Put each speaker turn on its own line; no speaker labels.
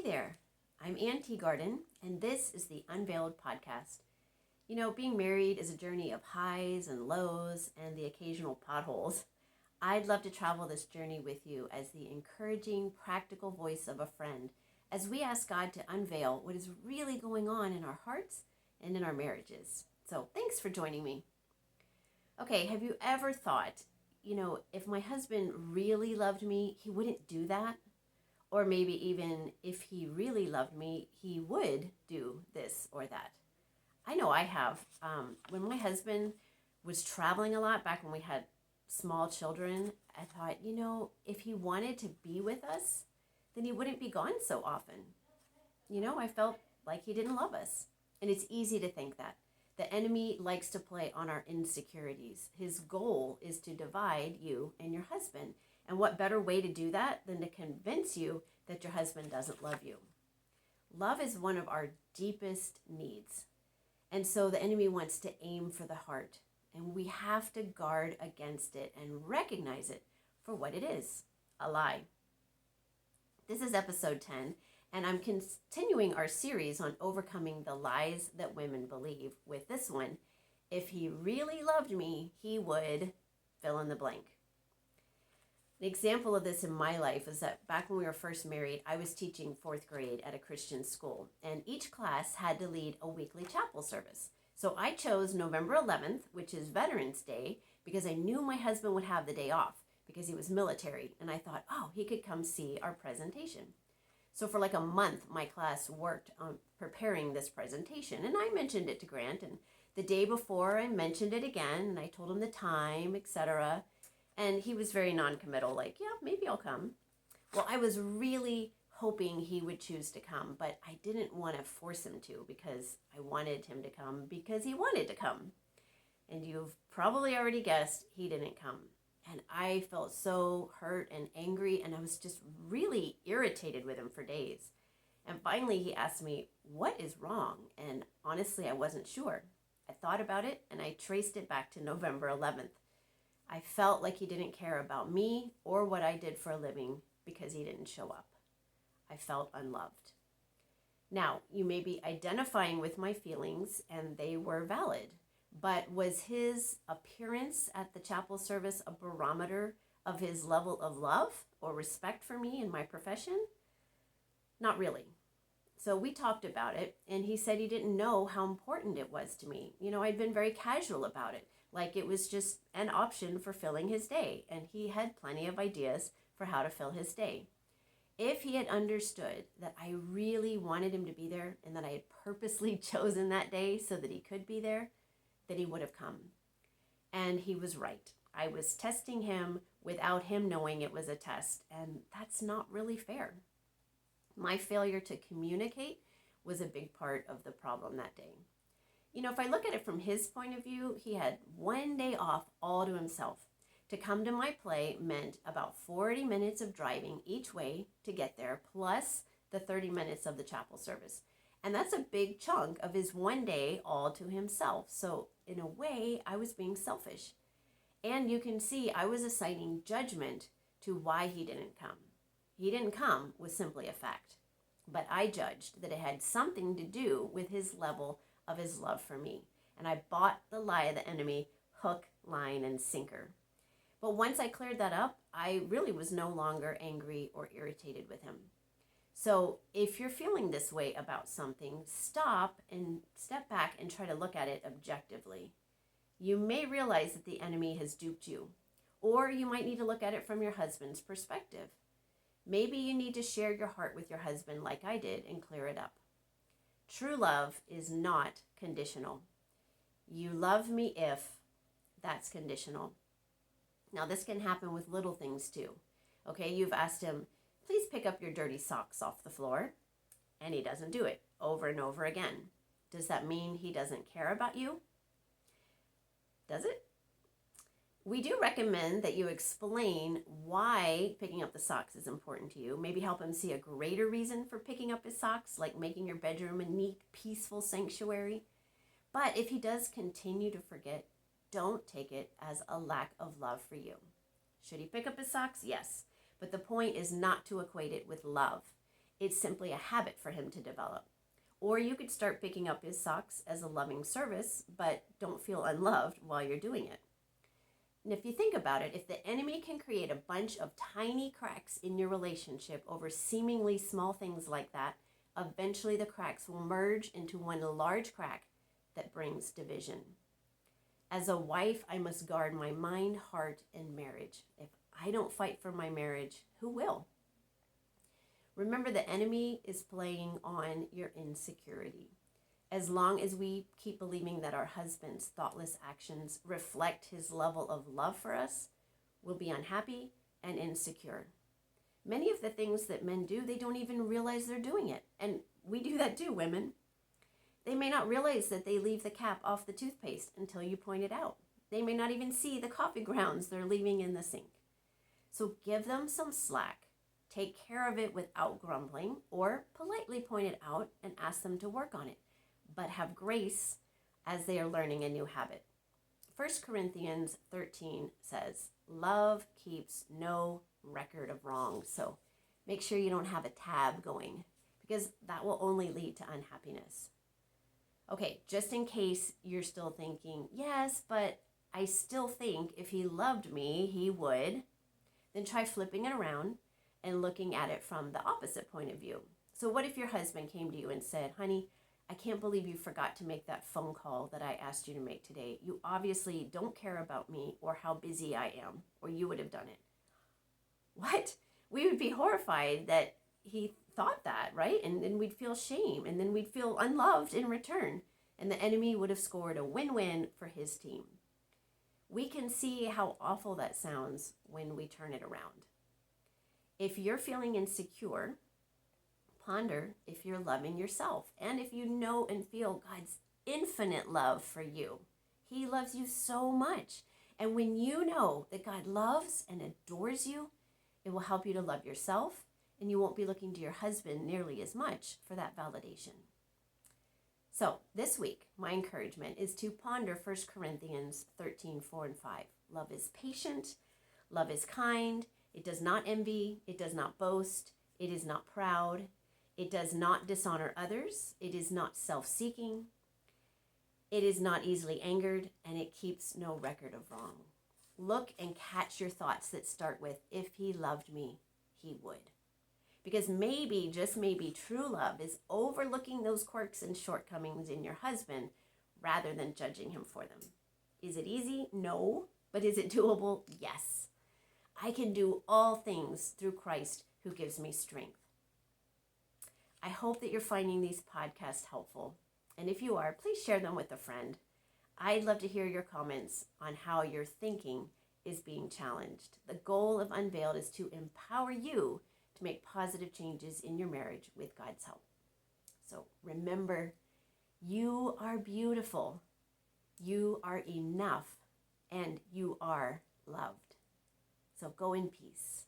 there, I'm Teagarden, and this is the Unveiled podcast. You know, being married is a journey of highs and lows and the occasional potholes. I'd love to travel this journey with you as the encouraging, practical voice of a friend as we ask God to unveil what is really going on in our hearts and in our marriages. So thanks for joining me. Okay, have you ever thought, if my husband really loved me, he wouldn't do that? Or maybe even if he really loved me, he would do this or that. I know I have. When my husband was traveling a lot back when we had small children, I thought, if he wanted to be with us, then he wouldn't be gone so often. I felt like he didn't love us. And it's easy to think that. The enemy likes to play on our insecurities. His goal is to divide you and your husband. And what better way to do that than to convince you that your husband doesn't love you? Love is one of our deepest needs. And so the enemy wants to aim for the heart. And we have to guard against it and recognize it for what it is, a lie. This is episode 10, and I'm continuing our series on overcoming the lies that women believe with this one. If he really loved me, he would fill in the blank. An example of this in my life is that back when we were first married, I was teaching 4th grade at a Christian school, and each class had to lead a weekly chapel service. So I chose November 11th, which is Veterans Day, because I knew my husband would have the day off because he was military, and I thought, he could come see our presentation. So for like a month, my class worked on preparing this presentation, and I mentioned it to Grant, and the day before I mentioned it again, and I told him the time, etc., and he was very non-committal, like, yeah, maybe I'll come. Well, I was really hoping he would choose to come, but I didn't want to force him to because I wanted him to come because he wanted to come. And you've probably already guessed he didn't come. And I felt so hurt and angry, and I was just really irritated with him for days. And finally, he asked me, what is wrong? And honestly, I wasn't sure. I thought about it, and I traced it back to November 11th. I felt like he didn't care about me or what I did for a living because he didn't show up. I felt unloved. Now, you may be identifying with my feelings, and they were valid, but was his appearance at the chapel service a barometer of his level of love or respect for me and my profession? Not really. So we talked about it, and he said he didn't know how important it was to me. I'd been very casual about it. Like it was just an option for filling his day, and he had plenty of ideas for how to fill his day. If he had understood that I really wanted him to be there and that I had purposely chosen that day so that he could be there, then he would have come. And he was right. I was testing him without him knowing it was a test, and that's not really fair. My failure to communicate was a big part of the problem that day. If I look at it from his point of view, he had one day off all to himself. To come to my play meant about 40 minutes of driving each way to get there, plus the 30 minutes of the chapel service. And that's a big chunk of his one day all to himself. So in a way, I was being selfish. And you can see I was assigning judgment to why he didn't come. He didn't come was simply a fact. But I judged that it had something to do with his level of his love for me. And I bought the lie of the enemy, hook, line, and sinker. But once I cleared that up, I really was no longer angry or irritated with him. So if you're feeling this way about something, stop and step back and try to look at it objectively. You may realize that the enemy has duped you, or you might need to look at it from your husband's perspective. Maybe you need to share your heart with your husband like I did and clear it up. True love is not conditional. You love me if, that's conditional. Now this can happen with little things too. Okay, you've asked him, please pick up your dirty socks off the floor, and he doesn't do it over and over again. Does that mean he doesn't care about you? Does it? We do recommend that you explain why picking up the socks is important to you. Maybe help him see a greater reason for picking up his socks, like making your bedroom a neat, peaceful sanctuary. But if he does continue to forget, don't take it as a lack of love for you. Should he pick up his socks? Yes. But the point is not to equate it with love. It's simply a habit for him to develop. Or you could start picking up his socks as a loving service, but don't feel unloved while you're doing it. And if you think about it, if the enemy can create a bunch of tiny cracks in your relationship over seemingly small things like that, eventually the cracks will merge into one large crack that brings division. As a wife, I must guard my mind, heart, and marriage. If I don't fight for my marriage, who will? Remember, the enemy is playing on your insecurity. As long as we keep believing that our husband's thoughtless actions reflect his level of love for us, we'll be unhappy and insecure. Many of the things that men do, they don't even realize they're doing it. And we do that too, women. They may not realize that they leave the cap off the toothpaste until you point it out. They may not even see the coffee grounds they're leaving in the sink. So give them some slack. Take care of it without grumbling, or politely point it out and ask them to work on it. But have grace as they are learning a new habit. 1 Corinthians 13 says, love keeps no record of wrongs. So make sure you don't have a tab going, because that will only lead to unhappiness. Okay, just in case you're still thinking, yes, but I still think if he loved me, he would, then try flipping it around and looking at it from the opposite point of view. So what if your husband came to you and said, honey, I can't believe you forgot to make that phone call that I asked you to make today. You obviously don't care about me or how busy I am, or you would have done it. What? We would be horrified that he thought that, right? And then we'd feel shame, and then we'd feel unloved in return. And the enemy would have scored a win-win for his team. We can see how awful that sounds when we turn it around. If you're feeling insecure, ponder if you're loving yourself and if you know and feel God's infinite love for you. He loves you so much. And when you know that God loves and adores you, it will help you to love yourself, and you won't be looking to your husband nearly as much for that validation. So this week, my encouragement is to ponder 1 Corinthians 13, 4 and 5. Love is patient. Love is kind. It does not envy. It does not boast. It is not proud. It does not dishonor others. It is not self-seeking. It is not easily angered, and it keeps no record of wrong. Look and catch your thoughts that start with, if he loved me, he would. Because maybe, just maybe, true love is overlooking those quirks and shortcomings in your husband rather than judging him for them. Is it easy? No. But is it doable? Yes. I can do all things through Christ who gives me strength. I hope that you're finding these podcasts helpful. And if you are, please share them with a friend. I'd love to hear your comments on how your thinking is being challenged. The goal of Unveiled is to empower you to make positive changes in your marriage with God's help. So remember, you are beautiful, you are enough, and you are loved. So go in peace.